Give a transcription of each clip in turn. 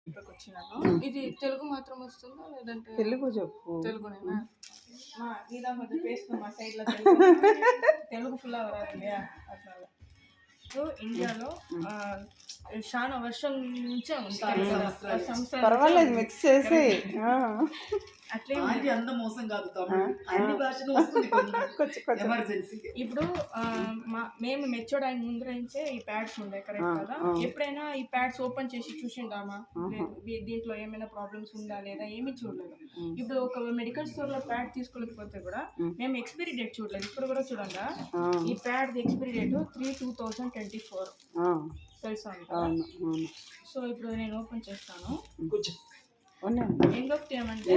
ఇక్కడికొచ్చినాను. ఇది తెలుగు మాత్రం వస్తుందా లేదంటే తెలుగు చెప్పు. తెలుగునేనా? ఇదా మధ్య పేస్ట్ మా సైడ్లో తెలుగు ఫుల్ అవరాదు అట్లా. సో ఇండియాలో చాలా వర్షం నుంచే ఉంటారు. పర్వాలేదు మిక్స్ చేసి అట్లే అంత మోసం కాదు అన్ని భాషలు వస్తుంది ఎమర్జెన్సీ. ఇప్పుడు మేము మెచ్యూర్డ్ అయిన ముందు నుంచే ఈ ప్యాడ్స్ ఉండే కరెక్ట్ కదా. ఎప్పుడైనా ఈ ప్యాడ్స్ ఓపెన్ చేసి చూసిండామా దీంట్లో ఏమైనా ప్రాబ్లమ్స్ ఉందా లేదా ఏమీ చూడలేదు. ఇప్పుడు ఒక మెడికల్ స్టోర్ లో ప్యాడ్ తీసుకోలేకపోతే కూడా మేము ఎక్స్పైరీ డేట్ చూడలేదు. ఇప్పుడు కూడా చూడండి ఈ ప్యాడ్ ఎక్స్పైరీ డేట్ 3/2024 తెలుసా. సో ఇప్పుడు నేను ఓపెన్ చేస్తాను. ఏమంటే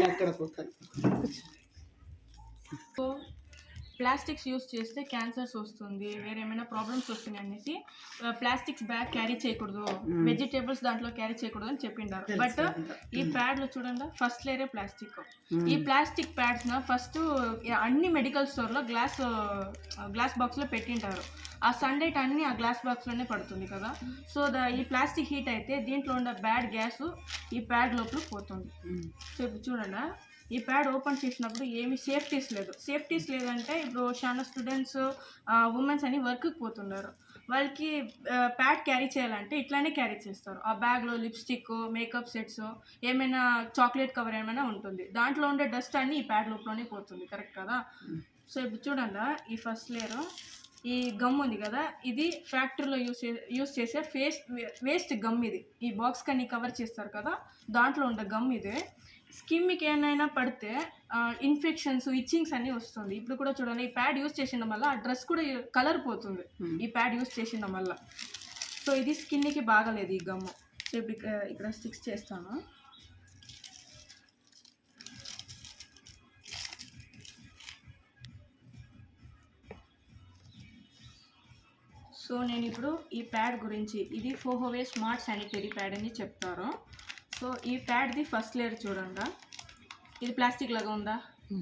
ప్లాస్టిక్స్ యూస్ చేస్తే క్యాన్సర్స్ వస్తుంది, వేరే ఏమైనా ప్రాబ్లమ్స్ వస్తుంది అనేసి ప్లాస్టిక్స్ బ్యాగ్ క్యారీ చేయకూడదు, వెజిటేబుల్స్ దాంట్లో క్యారీ చేయకూడదు అని చెప్పిండారు. బట్ ఈ ప్యాడ్ లో చూడండి ఫస్ట్ లేయరే ప్లాస్టిక్. ఈ ప్లాస్టిక్ ప్యాడ్స్ ఫస్ట్ అన్ని మెడికల్ స్టోర్ లో గ్లాస్ బాక్స్ లో పెట్టింటారు. ఆ సన్లైట్ అన్ని ఆ గ్లాస్ బాక్స్ లోనే పడుతుంది కదా. సో ఈ ప్లాస్టిక్ హీట్ అయితే దీంట్లో ఉన్న బ్యాడ్ గ్యాస్ ఈ ప్యాడ్ లోపల పోతుంది. సో ఇప్పుడు చూడండి ఈ ప్యాడ్ ఓపెన్ చేసినప్పుడు ఏమి సేఫ్టీస్ లేదంటే ఇప్పుడు చాలా స్టూడెంట్స్ ఉమెన్స్ అని వర్క్కి పోతున్నారు. వాళ్ళకి ప్యాడ్ క్యారీ చేయాలంటే ఇట్లానే క్యారీ చేస్తారు. ఆ బ్యాగ్లో లిప్స్టిక్, మేకప్ సెట్స్, ఏమైనా చాక్లెట్ కవర్ ఏమైనా ఉంటుంది. దాంట్లో ఉండే డస్ట్ అన్ని ఈ ప్యాడ్ లోపలనే పోతుంది కరెక్ట్ కదా. సో ఇప్పుడు చూడండి ఈ ఫస్ట్ లేయర్ ఈ గమ్ ఉంది కదా, ఇది ఫ్యాక్టరీలో యూస్ చేసే వేస్ట్ గమ్. ఇది ఈ బాక్స్ కన్నీ కవర్ చేస్తారు కదా, దాంట్లో ఉండే గమ్ ఇదే. స్కిన్కి ఏమైనా పడితే ఇన్ఫెక్షన్స్, ఇచ్చింగ్స్ అన్నీ వస్తుంది. ఇప్పుడు కూడా చూడండి ఈ ప్యాడ్ యూస్ చేసిన వల్ల ఆ డ్రెస్ కూడా కలర్ పోతుంది ఈ ప్యాడ్ యూస్ చేసిన వల్ల. సో ఇది స్కిన్కి బాగలేదు ఈ గమ్. సో ఇప్పుడు ఇక్కడ స్టిక్స్ చేస్తాను. సో నేను ఇప్పుడు ఈ ప్యాడ్ గురించి, ఇది ఫోహోవే స్మార్ట్ శానిటరీ ప్యాడ్ అని చెప్తారు. సో ఈ ప్యాడ్ది ఫస్ట్ లేయర్ చూడండి, ఇది ప్లాస్టిక్ లాగా ఉందా?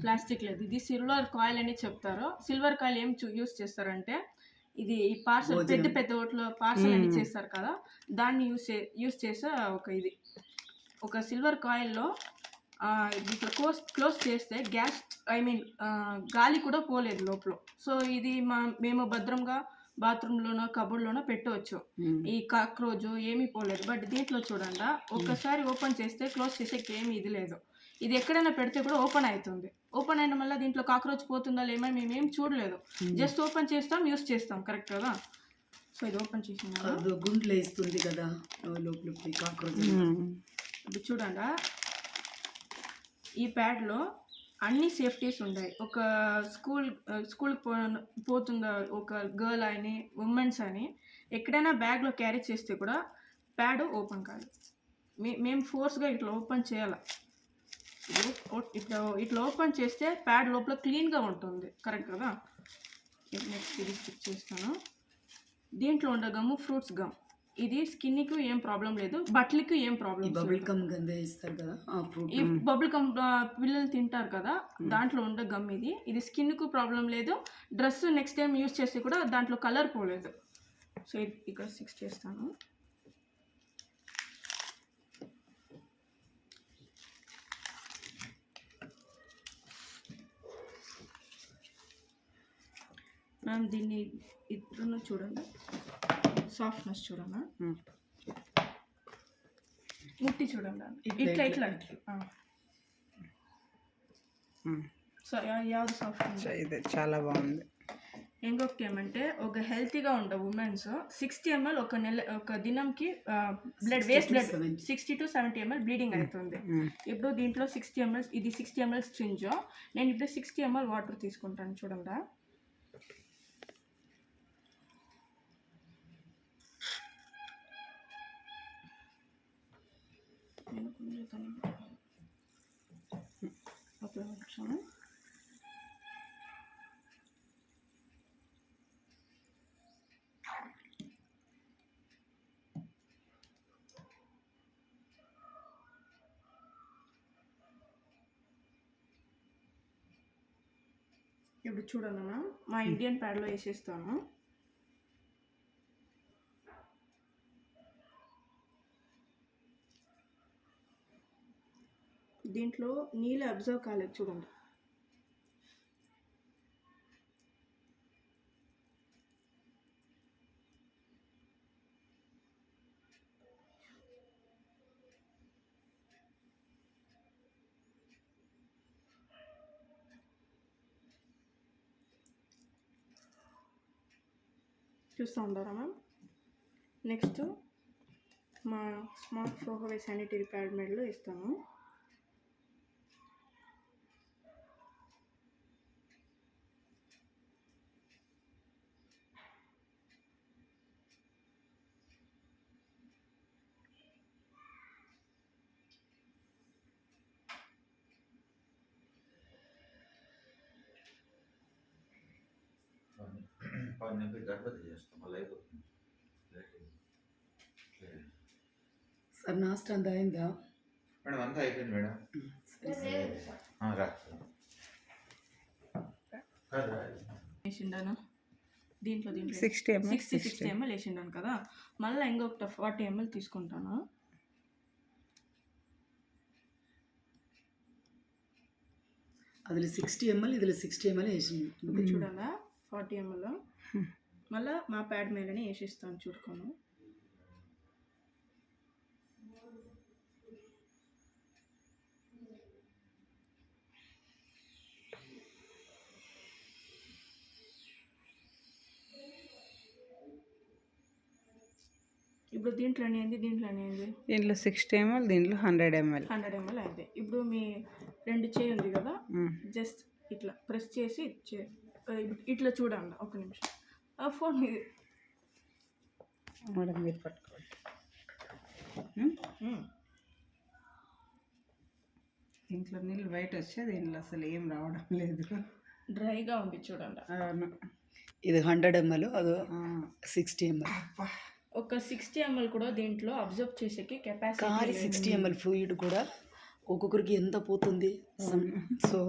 ప్లాస్టిక్ లేదు, ఇది సిల్వర్ కాయిల్ అని చెప్తారు. సిల్వర్ కాయిల్ ఏం యూస్ చేస్తారంటే ఇది ఈ పార్సల్ పెద్ద ఓట్లో పార్సల్ అని చేస్తారు కదా, దాన్ని యూస్ చేసే ఒక సిల్వర్ కాయిల్లో ఇట్లా క్లోజ్ చేస్తే గ్యాస్ గాలి కూడా పోలేదు లోపల. సో ఇది మేము భద్రంగా బాత్రూంలోనో కబోర్డ్లోనో పెట్టవచ్చు. ఈ కాక్రోచ్ ఏమీ పోలేదు. బట్ దీంట్లో చూడండి ఒక్కసారి ఓపెన్ చేస్తే క్లోజ్ చేసేకి ఏమీ ఇది లేదు. ఇది ఎక్కడైనా పెడితే కూడా ఓపెన్ అవుతుంది. ఓపెన్ అయిన వల్ల దీంట్లో కాక్రోచ్ పోతుందా లేమో మేమేం చూడలేదు. జస్ట్ ఓపెన్ చేస్తాం, యూస్ చేస్తాం కరెక్ట్ కదా. సో ఇది ఓపెన్ చేసిన గుండ్లు వేస్తుంది కదా లోపల కాక్రోచ్. ఇప్పుడు చూడండి ఈ ప్యాడ్లో అన్ని సేఫ్టీస్ ఉన్నాయి. ఒక స్కూల్కి పోతుందా ఒక గర్ల్ అని, ఉమెన్స్ అని ఎక్కడైనా బ్యాగ్లో క్యారీ చేస్తే కూడా ప్యాడ్ ఓపెన్ కాదు. మేము ఫోర్స్గా ఇట్లా ఓపెన్ చేయాలి. ఇట్లా ఓపెన్ చేస్తే ప్యాడ్ లోపల క్లీన్గా ఉంటుంది కరెక్ట్ కదా. నెక్స్ట్ ఇది స్టిక్ చేస్తాను. దీంట్లో ఉండే గమ్ము ఫ్రూట్స్ గమ్. ఇది స్కిన్కి ఏం ప్రాబ్లం లేదు, బట్టలకి ఏం ప్రాబ్లం. బబుల్ గమ్ ఇస్తారు కదా, ఈ బబుల్ గమ్ పిల్లలు తింటారు కదా, దాంట్లో ఉండే గమ్ ఇది స్కిన్కు ప్రాబ్లం లేదు. డ్రెస్ నెక్స్ట్ టైం యూస్ చేస్తే కూడా దాంట్లో కలర్ పోలేదు. సో ఇక్కడ 6 చేస్తాను. మ్యామ్ దీన్ని ఇద్దరు చూడండి, సాఫ్ట్నెస్ చూడండి, ముట్టి చూడండి ఇట్లా. సో యాವುದು సాఫ్ట్ ఇది చాలా బాగుంది. ఇంకొకటి ఏమంటే ఒక హెల్తీగా ఉండే ఉమెన్స్ 60 ml ఒక దినంకి waste blood 60 to 70 ml bleeding అవుతుంది. ఇప్పుడు దీంట్లో 60 ml, ఇది 60 ml స్ట్రింజ్. నేను ఇప్పుడు 60 ml వాటర్ తీసుకుంటాను చూడండి. ఇప్పుడు చూడండి మా ఇండియన్ ప్యాడ్లో వేసేస్తాను. దీంట్లో నీళ్ళు అబ్జర్వ్ కాలేదు చూడండి. చూస్తూ ఉంటారా మ్యామ్? నెక్స్ట్ మా స్మార్ట్ ఫ్లోహోవే శానిటరీ ప్యాడ్ మెడలో ఇస్తాము. సార్ నాస్ట్ అంత అయిందా? మేడం అంతా అయిపోయింది మేడం. వేసిండాను దీంట్లో 60 ml 60 ml వేసిండాను కదా, మళ్ళీ ఇంకొక 40 ml తీసుకుంటాను. అది 60 ml, ఇది 60 ml వేసింది. ఇది చూడాలా 40 ml మళ్ళీ మా ప్యాడ్ మీదనే వేసిస్తాను చూడుకోను. ఇప్పుడు దీంట్లోనే అయింది, దీంట్లో 60 ml, దీంట్లో 100 ml. 100 ml అయింది. ఇప్పుడు మీ 2 చేయి ఉంది కదా, జస్ట్ ఇట్లా ప్రెస్ చేసి ఇట్లా చూడండి. ఒక నిమిషం ఆ ఫోన్ ఇది మేడం మీరు పట్టుకోండి. దీంట్లో నీళ్ళు బయట వచ్చే, దీంట్లో అసలు ఏం రావడం లేదు, డ్రైగా ఉంది చూడండి. అవును. ఇది 100 ml, అది 60 ml. ఒక 60 ml కూడా దీంట్లో అబ్జర్వ్ చేసేకి కెపాసిటీ. కానీ 60 ml ఫ్లూయిడ్ కూడా ఒక్కొక్కరికి ఎంత పోతుంది. సో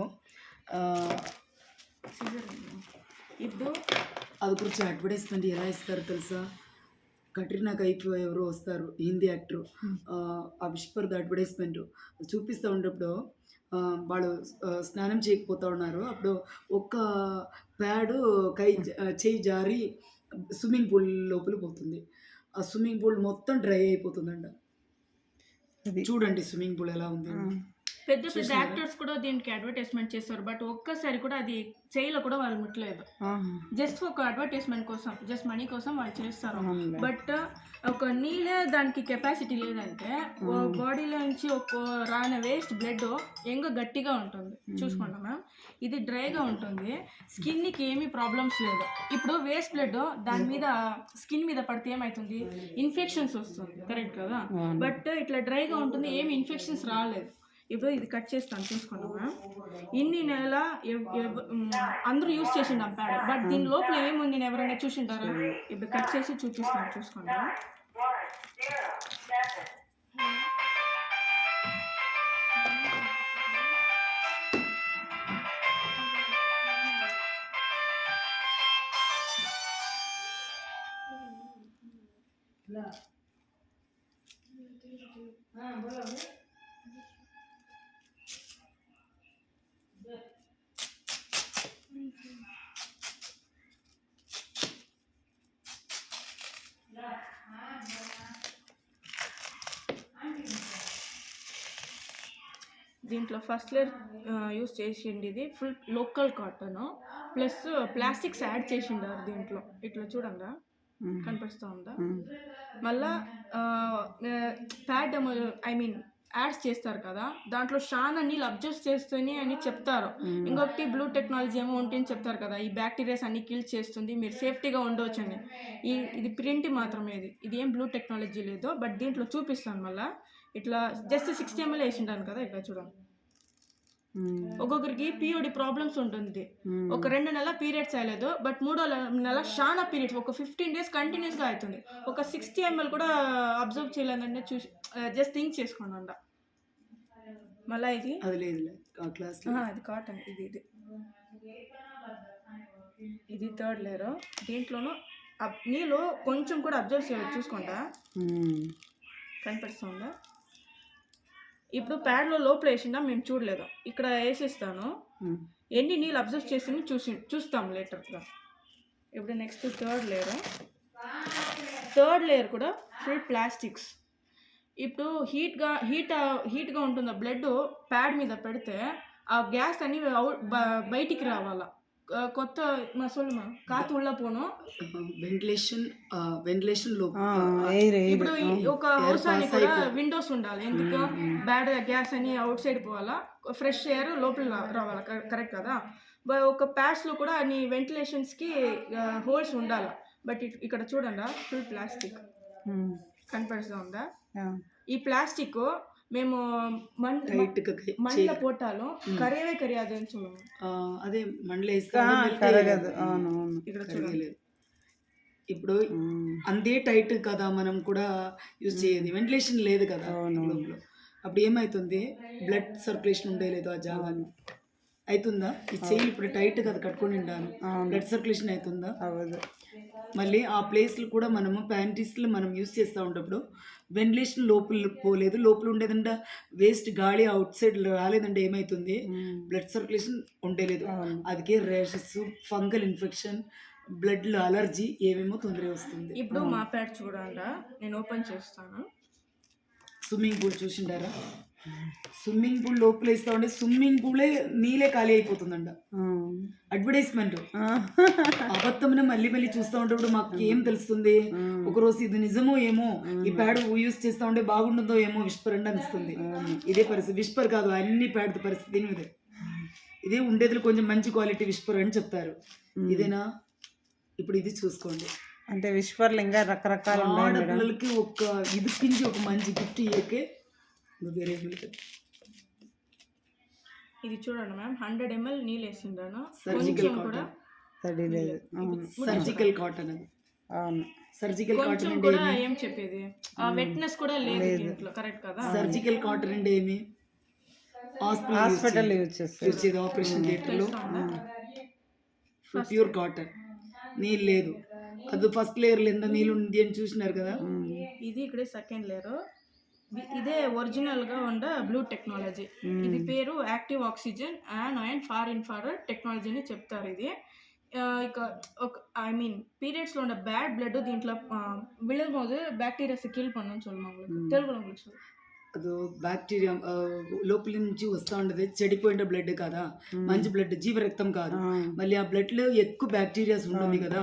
ఇప్పుడు అది గురించి అడ్వర్టైజ్మెంట్ ఎలా ఇస్తారు తెలుసా? కట్రీనా కైఫ్ ఎవరో వస్తారు, హిందీ యాక్టర్, ఆ విష్పర్ది అడ్వర్టైజ్మెంట్ చూపిస్తూ ఉన్నప్పుడు వాళ్ళు స్నానం చేయకపోతూ ఉన్నారు. అప్పుడు ఒక్క ప్యాడు చేయి జారి స్విమ్మింగ్ పూల్ లోపల పోతుంది. ఆ స్విమ్మింగ్ పూల్ మొత్తం డ్రై అయిపోతుందంట. చూడండి స్విమ్మింగ్ పూల్ ఎలా ఉంది. పెద్ద పెద్ద యాక్టర్స్ కూడా దీనికి అడ్వర్టైజ్మెంట్ చేస్తారు, బట్ ఒక్కసారి కూడా అది చేయలో కూడా వాళ్ళు ముట్టలేదు. జస్ట్ ఒక అడ్వర్టైజ్మెంట్ కోసం, జస్ట్ మనీ కోసం వాళ్ళు చేస్తారు. బట్ ఒక నీళ్ళే దానికి కెపాసిటీ లేదంటే బాడీలో నుంచి ఒక రాని వేస్ట్ బ్లడ్ ఎంగ గట్టిగా ఉంటుంది. చూసుకోండి మ్యామ్, ఇది డ్రైగా ఉంటుంది, స్కిన్కి ఏమీ ప్రాబ్లమ్స్ లేదు. ఇప్పుడు వేస్ట్ బ్లడ్ దాని మీద స్కిన్ మీద పడితే ఏమవుతుంది? ఇన్ఫెక్షన్స్ వస్తుంది, కరెక్ట్ కదా? బట్ ఇట్లా డ్రైగా ఉంటుంది, ఏమి ఇన్ఫెక్షన్స్ రాలేదు. ఇప్పుడు ఇది కట్ చేస్తాను చూసుకోండి మ్యామ్. ఇన్ని నెల అందరూ యూజ్ చేసిండు ప్యాడ్, బట్ దీని లోపల ఏముంది ఎవరైనా చూసింటారా? ఇప్పుడు కట్ చేసి చూపిస్తాను చూసుకోండి. దీంట్లో ఫస్ట్ లేయర్ యూస్ చేసిండి, ఇది full local cotton plus plastics add చేసిండారు దీంట్లో. ఇట్లా చూడంగా కనిపిస్తూ ఉందా? మళ్ళా ప్యాడ్ యాడ్స్ చేస్తారు కదా, దాంట్లో చాలా నీళ్ళు అబ్జర్వ్ చేస్తుంది అని చెప్తారు. ఇంకొకటి బ్లూ టెక్నాలజీ ఏమో ఉంటుంది చెప్తారు కదా, ఈ బ్యాక్టీరియాస్ అన్ని కిల్ చేస్తుంది, మీరు సేఫ్టీగా ఉండవచ్చు అని. ఇది ప్రింట్ మాత్రమే, ఇది ఏం బ్లూ టెక్నాలజీ లేదు. బట్ దీంట్లో చూపిస్తాను మళ్ళీ. ఇట్లా జస్ట్ 60 ml వేసింటాను కదా, ఇట్లా చూడండి. ఒక్కొక్కరికి పిఓడి ప్రాబ్లమ్స్ ఉంటుంది. ఒక 2 నెలల పీరియడ్స్ అయ్యలేదు, బట్ 3వ నెల చాలా పీరియడ్స్, ఒక 15 days కంటిన్యూస్గా అవుతుంది. ఒక 60 ml కూడా అబ్జర్వ్ చేయలేదంటే చూసి జస్ట్ థింక్ చేసుకోండి అంట. మళ్ళీ ఇది అది కాటన్, ఇది 3rd లేయర్. దీంట్లోనూ నీళ్ళు కొంచెం కూడా అబ్జర్వ్ చేయలేదు, చూసుకుంటా కనిపిస్తుందా? ఇప్పుడు ప్యాడ్లో లోపల వేసిందా మేము చూడలేదు, ఇక్కడ వేసిస్తాను. ఎన్ని నీళ్ళు అబ్జర్వ్ చేసి చూస్తాం లేటర్గా. ఇప్పుడు నెక్స్ట్ థర్డ్ లేయర్ కూడా ఫుల్ ప్లాస్టిక్స్. ఇప్పుడు హీట్గా ఉంటుంది బ్లడ్ ప్యాడ్ మీద పెడితే ఆ గ్యాస్ అని బయటికి రావాలా. కొత్త మసలుమా కాతు ఉళ్ళ పోను వెంటిలేషన్ లో ఇప్పుడు ఒక హౌస్ అని కూడా విండోస్ ఉండాలి. ఎందుకు బ్యాడ్ గ్యాస్ అని అవుట్ సైడ్ పోవాలా, ఫ్రెష్ ఎయిర్ లోపల రావాలా, కరెక్ట్ కదా. ఒక ప్యాడ్స్లో కూడా అన్ని వెంటిలేషన్స్కి హోల్స్ ఉండాలి. బట్ ఇక్కడ చూడండి ఫుల్ ప్లాస్టిక్ కనిపిస్తూ ఉందా. ఈ ప్లాస్టిక్ మేము మళ్ళీ పోటాలో కరియాదు అని చూడము. అదే మండలు ఇక్కడ చూడలేదు. ఇప్పుడు అంతే టైట్ కదా, మనం కూడా యూజ్ చేయదు, వెంటిలేషన్ లేదు కదా లోపల. అప్పుడు ఏమవుతుంది, బ్లడ్ సర్క్యులేషన్ ఉండేలేదు ఆ జాగాలో. అవుతుందా? ఈ చెయ్యి ఇప్పుడు టైట్ కదా కట్టుకొని ఉండాలి, బ్లడ్ సర్క్యులేషన్ అవుతుందా? మళ్ళీ ఆ ప్లేస్లు కూడా మనము ప్యాంటీస్లు మనం యూజ్ చేస్తూ ఉన్నప్పుడు వెంటిలేషన్ లోపల పోలేదు, లోపల ఉండేదంటే వేస్ట్ గాలి అవుట్ సైడ్ రాలేదంటే ఏమవుతుంది, బ్లడ్ సర్క్యులేషన్ ఉండేలేదు. అందుకే ర్యాషెస్, ఫంగల్ ఇన్ఫెక్షన్, బ్లడ్లో అలర్జీ ఏమేమో తొందరగా వస్తుంది. ఇప్పుడు మా ప్యాడ్ చూడండి, నేను ఓపెన్ చేస్తాను. స్విమ్మింగ్ పూల్ చూసిండారా? స్విమ్మింగ్ పూల్ లోపల వేస్తా ఉంటే స్విమ్మింగ్ పూలే నీళ్ళే ఖాళీ అయిపోతుందంట. అడ్వర్టైజ్మెంట్ అబద్ధమని మళ్ళీ మళ్ళీ చూస్తూ ఉంటే మాకు ఏం తెలుస్తుంది, ఒకరోజు ఇది నిజమో ఏమో, ఈ ప్యాడ్ యూజ్ చేస్తూ ఉంటే బాగుంటుందో ఏమో విస్పర్ అండి అనిస్తుంది. ఇదే పరిస్థితి, విస్పర్ కాదు అన్ని ప్యాడ్ పరిస్థితి ఇదే ఉండేది. కొంచెం మంచి క్వాలిటీ విస్పర్ అని చెప్తారు, ఇదేనా? ఇప్పుడు ఇది చూసుకోండి. అంటే విస్పర్లు ఇంకా రకరకాల ఆడపిల్లలకి ఒక ఇదిపించి ఒక మంచి గిఫ్ట్ ఇయ్యకే వేరే. ఇది చూడండి మ్యామ్, 100 ml నీళ్ళు వేసిండాను. సర్జికల్ కాటన్, సర్జికల్ కాటన్ అది. సర్జికల్ కాటన్ కూడా ఏం చెప్పేది, ఆ వెట్నెస్ కూడా లేదు దీంట్లో, కరెక్ట్ కదా. సర్జికల్ కాటన్ అంటే ఏమి, హాస్పిటల్ యూజ్ చేసేది ఆపరేషన్ థియేటర్లో. ప్యూర్ కాటన్, నీళ్ళు లేదు. అది ఫస్ట్ లేయర్లో ఎంత నీళ్ళు ఉంది అని చూసినారు కదా. ఇది ఇక్కడ సెకండ్ లేయర్. ఇదే ఒరిజినల్గా ఉండే బ్లూ టెక్నాలజీ. ఇది పేరు active oxygen and far infrared technology అని చెప్తారు. ఇది ఇక ఐ మీన్ పీరియడ్స్లో ఉండే బ్యాడ్ బ్లడ్ దీంట్లో విழும்போது బ్యాక్టీరియాస్ కిల్ பண்ணணும்னு சொல்லுவாங்க తెలుగులో. అది బ్యాక్టీరియా లోపల నుంచి వస్తూ ఉండదు, చెడిపోయిన బ్లడ్ కదా, మంచి బ్లడ్, జీవ రక్తం కాదు. మళ్ళీ ఆ బ్లడ్లో ఎక్కువ బ్యాక్టీరియాస్ ఉంటుంది కదా,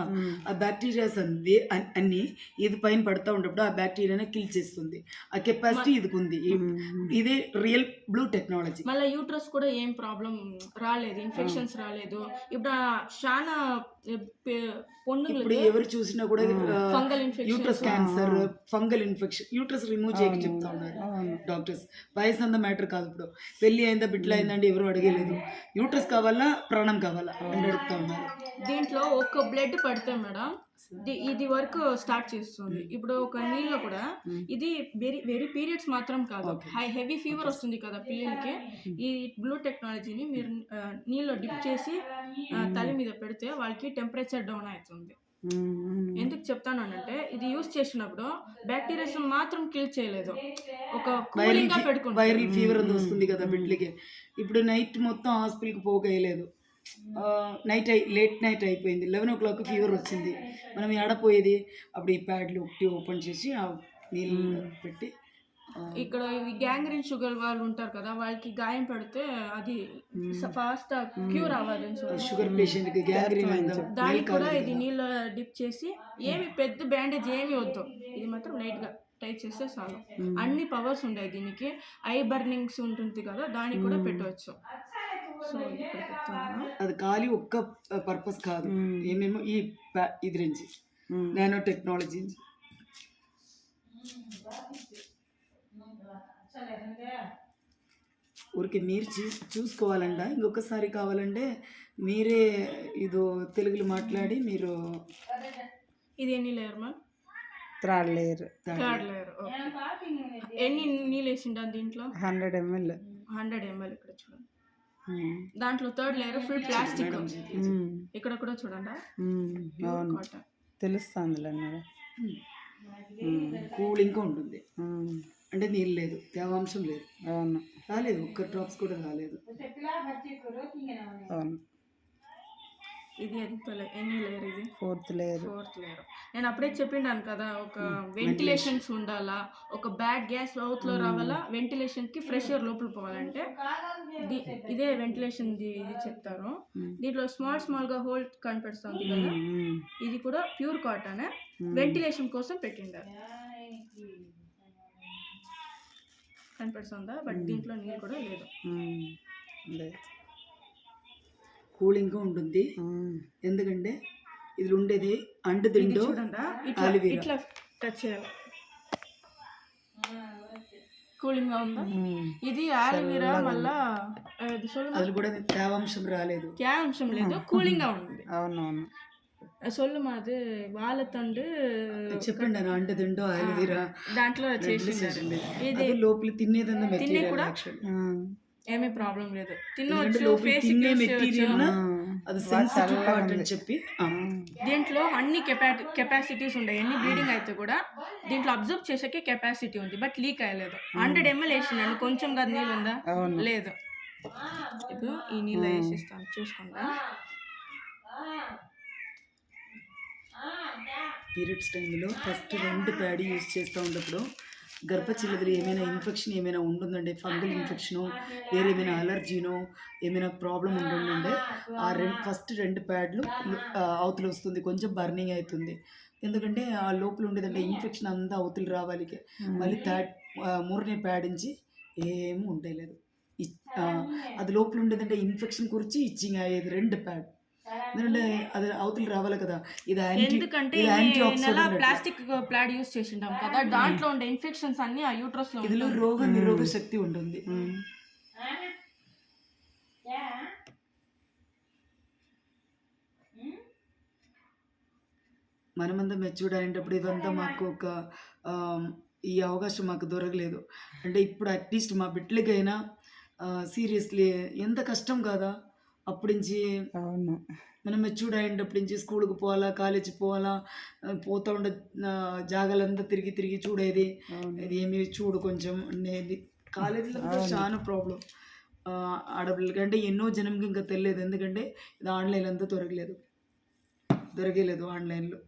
ఆ బ్యాక్టీరియాస్ అన్ని ఇది పైన పడుతూ ఉన్నప్పుడు ఆ బ్యాక్టీరియాని కిల్ చేస్తుంది. ఆ కెపాసిటీ ఇది ఉంది. ఇదే రియల్ బ్లూ టెక్నాలజీ. మళ్ళీ యూట్రస్ కూడా ఏం ప్రాబ్లం రాలేదు, ఇన్ఫెక్షన్స్ రాలేదు. ఇప్పుడు చాలా ఇప్పుడు ఎవరు చూసినా కూడా uterus cancer, fungal infection, uterus remove చేయక చెప్తా ఉన్నారు డాక్టర్స్. వయసు అంత మ్యాటర్ కాదు. ఇప్పుడు పెళ్ళి అయిందా, బిడ్డలు అయిందంటే ఎవరు అడిగేలేదు, యూట్రస్ కావాలా ప్రాణం కావాలా అని అడుగుతా ఉన్నారు. దీంట్లో ఒక బ్లడ్ పడితే మేడం ఇది వర్క్ స్టార్ట్ చేస్తుంది. ఇప్పుడు ఒక నీళ్ళలో కూడా ఇది వెరీ పీరియడ్స్ మాత్రం కాదు, హెవీ ఫీవర్ వస్తుంది కదా పిల్లలకి, ఈ బ్లూ టెక్నాలజీని మీరు నీళ్ళలో డిప్ చేసి తల మీద పెడితే వాళ్ళకి టెంపరేచర్ డౌన్ అవుతుంది. ఎందుకు చెప్తానంటే ఇది యూజ్ చేసినప్పుడు బ్యాక్టీరియాస్ మాత్రం కిల్ చేయలేదు, ఒక కూలింగ్ గా పెట్టుకుంటుంది. వైరల్ ఫీవర్ అది వస్తుంది కదా బిడ్డలకి. ఇప్పుడు నైట్ మొత్తం హాస్పిటల్కి పోగేయలేదు, లేట్ నైట్ అయిపోయింది, 11 o'clock ఫీవర్ వచ్చింది, మనం ఏడపోయేది. అప్పుడు ఈ ప్యాడ్లు ఒకటి ఓపెన్ చేసి ఆ నీళ్ళు పెట్టి, ఇక్కడ గ్యాంగ్రీన్ షుగర్ వాళ్ళు ఉంటారు కదా, వాళ్ళకి గాయం పడితే అది ఫాస్ట్ క్యూర్ అవ్వదు. షుగర్ పేషెంట్ కి గ్యాంగ్రీన్ దానికి కూడా ఇది నీళ్ళు డిప్ చేసి, ఏమి పెద్ద బ్యాండేజ్ ఏమి వద్దు, ఇది మాత్రం లైట్ గా టైట్ చేస్తే చాలు. అన్ని పవర్స్ ఉన్నాయి దీనికి. ఐ బర్నింగ్స్ ఉంటుంది కదా, దానికి కూడా పెట్టవచ్చు. సో అది ఖాళీ ఒక్క పర్పస్ కాదు, ఏమేమో ఈ ఇది నుంచి నానో టెక్నాలజీ ఊరికి మీరు చూసుకోవాలంట. ఇంకొకసారి కావాలంటే మీరే ఇదో తెలుగులో మాట్లాడి మీరు. ఇది ఎన్ని లేయర్ మా? Third layer. ఎన్ని నీళ్ళు వేసిండా దీంట్లో? 100 ml. 100 ml. ఇక్కడ చూడండి, దాంట్లో థర్డ్ లేయర్ ఫుల్ ప్లాస్టిక్. ఇక్కడ కూడా చూడండి, తెలుస్తుంది. కూలింగ్ ఉంటుంది. అంటే నీళ్ళు లేదు, తేవాంశం లేదు, అవును రాలేదు, ఒక్క డ్రాప్స్ కూడా రాలేదు. అవును ఇది ఎన్ని లేయర్ ఇది? 4th layer. 4th layer. నేను అప్పుడే చెప్పిండాను కదా, ఒక వెంటిలేషన్స్ ఉండాలా, ఒక బ్యాడ్ గ్యాస్ అవుట్ లో రావాలా, వెంటిలేషన్ కి ఫ్రెష్ ఎయిర్ లోపల పోవాలంటే ఇదే వెంటిలేషన్ ఇది చెప్తారు. దీంట్లో స్మాల్ గా హోల్ కనిపిస్తుంది కదా, ఇది కూడా ప్యూర్ కాటన్ వెంటిలేషన్ కోసం పెట్టిండారు. కనిపిస్తుందా? బట్ దీంట్లో నీళ్ళు కూడా లేదు. కూలింగ్ ఉంటుంది, ఎందుకంటే ఇది ఉండేది అంటు తింటూ చూడండి, ఇట్లా టచ్ చేయాలి, కూలింగ్ గా ఉందా. ఇది ఆలివీరా, మళ్ళా అది కూడా తేవాంశం రాలేదు, తేవాంశం లేదు, కూలింగ్ గా ఉంది. అవునవును సొల్లు మాది వాழைతండు చెప్పండి అన్న, అంటు తింటూ ఆలివీరా దాంట్లో చేసిండారు. ఇది లోపల తినేదన్నా తినే మెటీరియల్ కూడా ఏమీ ప్రాబ్లం లేదు, తినవచ్చు, ఫేస్ మెటీరియల్ అది సెన్సిటివ్ పార్ట్ అని చెప్పి. దీంట్లో అన్ని కెపాసిటీస్ ఉన్నాయి, ఎన్ని బ్లీడింగ్ అయితే కూడా దీంట్లో అబ్జర్వ్ చేసేకే కెపాసిటీ ఉంది, బట్ లీక్ అయ్యలేదు. 100 ml వేసిండండి, కొంచెం కదా నీళ్ళు ఉందా, లేదు. ఇప్పుడు ఈ నీళ్ళు వేసిస్తాను, చూసుకుంటా. పీరియడ్స్ టైంలో ఫస్ట్ 2 ప్యాడ్ యూజ్ చేస్తూ ఉన్నప్పుడు గర్భచిల్లదలు ఏమైనా ఇన్ఫెక్షన్ ఏమైనా ఉంటుందంటే, ఫంగల్ ఇన్ఫెక్షను, వేరే ఏమైనా అలర్జీనో ఏమైనా ప్రాబ్లం ఉంటుందంటే ఆ ఫస్ట్ 2 ప్యాడ్లు అవతల వస్తుంది, కొంచెం బర్నింగ్ అవుతుంది. ఎందుకంటే ఆ లోపల ఉండేదంటే ఇన్ఫెక్షన్ అంతా అవతల రావాలి. మళ్ళీ 3నే ప్యాడ్ నుంచి ఏమీ ఉండలేదు. అది లోపల ఉండేదంటే ఇన్ఫెక్షన్ గురించి ఇచ్చింగ్ అయ్యేది 2 ప్యాడ్, ఎందుకంటే అది అవతల రావాలి కదా. ఎందుకంటే ప్లాస్టిక్ ప్యాడ్ యూస్ చేసింటాం కదా, దాంట్లో ఉండే ఇన్ఫెక్షన్స్ అన్ని ఆ యూట్రస్ లో, ఇదిలో రోగ నిరోధక శక్తి ఉంటుంది. మనమంతా మెచ్యూర్డ్ అయినప్పుడు ఇదంతా మాకు ఒక ఈ అవకాశం మాకు దొరకలేదు. అంటే ఇప్పుడు అట్లీస్ట్ మా బిడ్డలకైనా సీరియస్లీ ఎంత కష్టం కదా. అప్పటి నుంచి మనం మెచ్యూర్డ్ అయినప్పటి నుంచి స్కూల్కి పోవాలా, కాలేజీకి పోవాలా, పోతూ ఉండే జాగాలంతా తిరిగి చూడేది. ఇది ఏమి చూడు కొంచెం అనేది కాలేజీలో చాలా ప్రాబ్లం. ఆడపిల్లలకి అంటే ఎన్నో జనంకి ఇంకా తెలియదు, ఎందుకంటే ఇది ఆన్లైన్ అంతా దొరకలేదు ఆన్లైన్లో.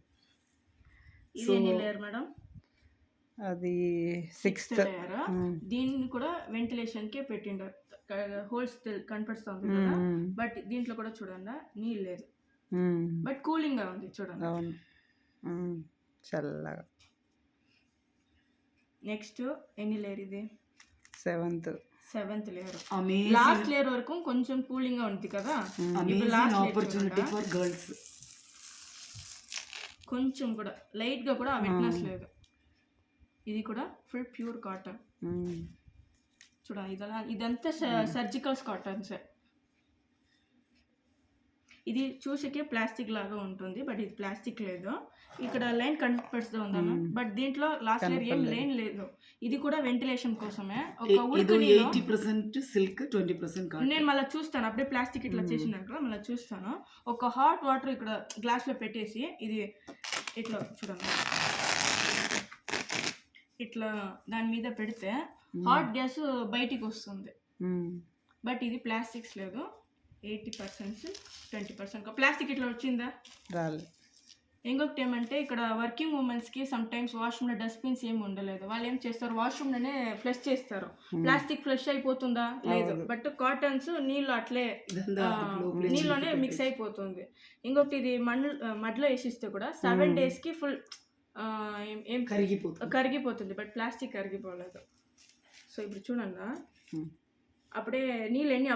మేడం అది 6th లేయర్. దీన్ని కూడా వెంటిలేషన్ కే పెట్టిండారు, హోల్స్ కనిపిస్తుంది కదా, బట్ దీంట్లో కూడా చూడండి నీళ్ళు లేదు, బట్ కూలింగ్ గా ఉంది చూడండి. చల్లగా. నెక్స్ట్ ఎన్ని లేయర్ ఇది? 7th layer. లాస్ట్ లేయర్ వరకు కొంచెం కూలింగ్ గా ఉంది కదా. Opportunity for girls. కొంచెం కూడా లైట్ గా కూడా వెట్నెస్ లేదు. ఇది కూడా ఫుల్ ప్యూర్ కాటన్ చూడండి. ఇదంతా సర్జికల్ కాటన్స్. ఇది చూసేకే ప్లాస్టిక్ లాగా ఉంటుంది, బట్ ఇది ప్లాస్టిక్ లేదు. ఇక్కడ లైన్ కనిపిస్తూ ఉందన్న, బట్ దీంట్లో లాస్ట్ లేయర్ ఏం లైన్ లేదు. ఇది కూడా వెంటిలేషన్ కోసమే. ఒక ఉడుకుని 80% సిల్క్, 20% కాటన్. నేను మళ్ళీ చూస్తాను, అప్పుడే ప్లాస్టిక్ ఇట్లా చేసినాక మళ్ళీ చూస్తాను. ఒక హాట్ వాటర్ ఇక్కడ గ్లాస్ లో పెట్టేసి ఇది ఇట్లా చూడండి, ఇట్లా దాని మీద పెడితే హాట్ గ్యాస్ బయటికి వస్తుంది. బట్ ఇది ప్లాస్టిక్స్ లేదు, 80% 20%. ప్లాస్టిక్ ఇట్లా వచ్చిందా? రాలేదు. ఇంకొకటి ఏమంటే ఇక్కడ వర్కింగ్ ఉమెన్స్కి సమ్ టైమ్స్ వాష్రూమ్లో డస్ట్బిన్స్ ఏమి ఉండలేదు. వాళ్ళు ఏం చేస్తారు, వాష్రూమ్లోనే ఫ్లష్ చేస్తారు. ప్లాస్టిక్ ఫ్లష్ అయిపోతుందా? లేదు. బట్ కాటన్స్ నీళ్ళు అట్లే నీళ్ళలోనే మిక్స్ అయిపోతుంది. ఇంకొకటి ఇది మడ్లో వేసిస్తే కూడా 7 daysకి ఫుల్ ఏం కరిగిపోతుంది, బట్ ప్లాస్టిక్ కరిగిపోలేదు. సో ఇప్పుడు చూడండి, అప్పుడే నీళ్ళు ఎన్ని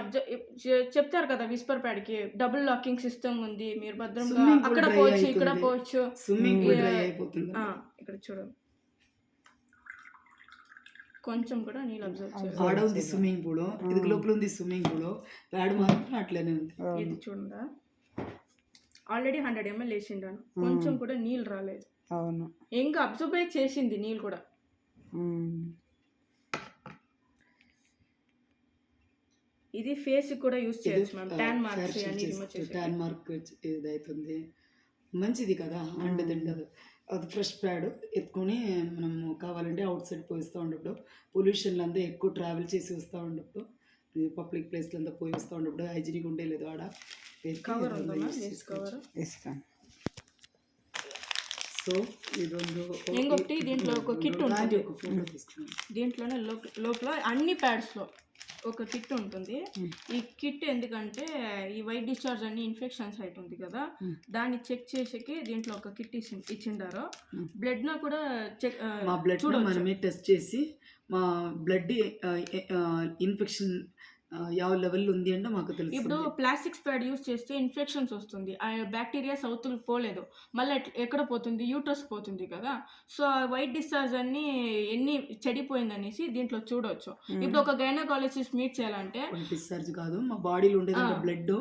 చెప్తారు కదా విస్పర్ ప్యాడ్కి డబుల్ లాకింగ్ సిస్టమ్ ఉంది, మీరు భద్రంగా అక్కడ పోవచ్చు ఇక్కడ పోవచ్చు. ఇక్కడ చూడండి కొంచెం కూడా నీళ్ళు అబ్జర్వ్ చేయాలి. స్విమ్మింగ్ పూల్ ఇది లోపల ఉంది, స్విమ్మింగ్ పూల్ ప్యాడ్ మాత్రం అట్లనే ఉంది. ఇది చూడండి, ఆల్రెడీ 100 ml వేసిండాను, కొంచెం కూడా నీళ్ళు రాలేదు. అవును, ఇంకా అబ్జర్వ్ చేసింది నీళ్ళు కూడా. ఇది ఫేస్ కూడా యూస్ చేయొచ్చు మ్యామ్, ట్యాన్ మార్క్స్ అన్ని రిమూవ్ చేసి. ట్యాన్ మార్క్ ఇదైతుంది, మంచిది కదా. అంటే తింటది అది ఫ్రెష్ ప్యాడ్ ఎత్తుకొని మనము కావాలంటే అవుట్ సైడ్ పోయిస్తూ ఉన్నప్పుడు పొల్యూషన్లో అంతా ఎక్కువ ట్రావెల్ చేసి వస్తూ ఉన్నప్పుడు పబ్లిక్ ప్లేస్లో అంతా పోయి వస్తూ ఉన్నప్పుడు హైజీనిక్ ఉండే లేదు ఆడ కవర్ ఉందా యూస్ కవర్? ఇస్తాను. సో ಇದೊಂದು ఇంకొకటి దీంట్లో ఒక కిట్ ఉంటుంది. ఒక ఫోటో తీసుకున్నాను. దీంట్లోనే లోపల అన్ని ప్యాడ్స్లో ఒక కిట్ ఉంటుంది. ఈ కిట్ ఎందుకంటే ఈ వైట్ డిశ్చార్జ్ అన్ని ఇన్ఫెక్షన్ సైట్ ఉంది కదా, దాన్ని చెక్ చేసేకి దీంట్లో ఒక కిట్ ఇచ్చిండారు. బ్లడ్ లో కూడా చెక్ మా బ్లడ్ మనమే టెస్ట్ చేసి మా బ్లడ్ ఇన్ఫెక్షన్ ಯಾವ లెవెల్ ఉంది అంటే మాకు తెలుసు. ఇప్పుడు ప్లాస్టిక్స్ ప్యాడ్ యూస్ చేస్తే ఇన్ఫెక్షన్స్ వస్తుంది, ఆ బ్యాక్టీరియా సౌతులకు పోలేదు, మళ్ళీ ఎక్కడ పోతుంది, యూట్రస్ పోతుంది కదా. సో ఆ వైట్ డిశ్చార్జ్ అన్ని ఎన్ని చెడిపోయింది అనేసి దీంట్లో చూడవచ్చు. ఇప్పుడు ఒక గైనకాలజిస్ట్ మీట్ చేయాలంటే డిశ్చార్జ్ కాదు, మా బాడీలో ఉండేదంటే బ్లడ్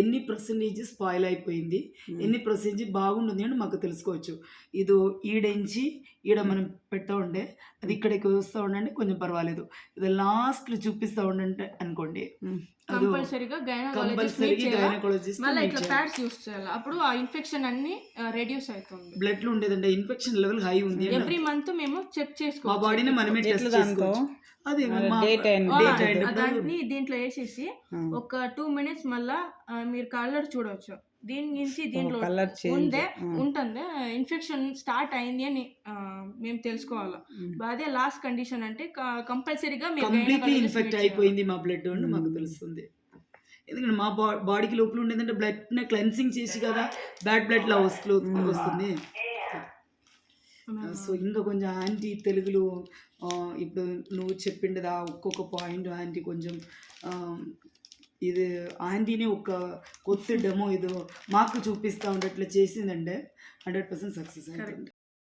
ఎన్ని పర్సెంటేజ్ స్పాయిల్ అయిపోయింది, ఎన్ని పర్సెంటేజ్ బాగుంటుంది అని మాకు తెలుసుకోవచ్చు. ఇది ఈడించి ఈడ మనం పెడతా ఉండే అది ఇక్కడికి వస్తూ ఉండండి కొంచెం పర్వాలేదు, ఇది లాస్ట్లో చూపిస్తూ ఉండంటే అనుకోండి కంపల్సరీగా గైనకాలజిస్ట్ మళ్ళీ ఇట్లా ప్యాడ్స్ యూస్ చేయాలి, అప్పుడు ఆ ఇన్ఫెక్షన్ అన్ని రెడ్యూస్ అవుతుంది. బ్లడ్ లో ఉండేదంటే ఇన్ఫెక్షన్ లెవెల్ హై ఉంది, ఎవ్రీ మంత్ మేము చెక్ మా చేసుకోవాలి. బాడీని మనమే టెస్ట్ చేసుకోవచ్చు. అది దాన్ని దీంట్లో వేసేసి ఒక 2 minutes మళ్ళా మీరు కలర్ చూడవచ్చు. దీని నుంచి దీంట్లో ఉంటుంది ఇన్ఫెక్షన్ స్టార్ట్ అయింది అని మేము తెలుసుకోవాలి. అదే లాస్ట్ కండిషన్ అంటే కంపల్సరీగా కంప్లీట్లీ ఇన్ఫెక్ట్ అయిపోయింది మా బ్లడ్ అని మాకు తెలుస్తుంది. ఎందుకంటే మా బాడీకి లోపల ఉండేదంటే బ్లడ్ క్లెన్సింగ్ చేసి కదా బ్యాడ్ బ్లడ్ లా వస్తుంది. సో ఇంకా కొంచెం ఆంటీ తెలుగులో ఇప్పుడు నువ్వు చెప్పిండదా ఒక్కొక్క పాయింట్ ఆంటీ కొంచెం ఇది ఆంటీని ఒక కొత్త డెమో ఇది మాకు చూపిస్తూ ఉండేట్లా చేసిందంటే 100% సక్సెస్ అవుతుంది.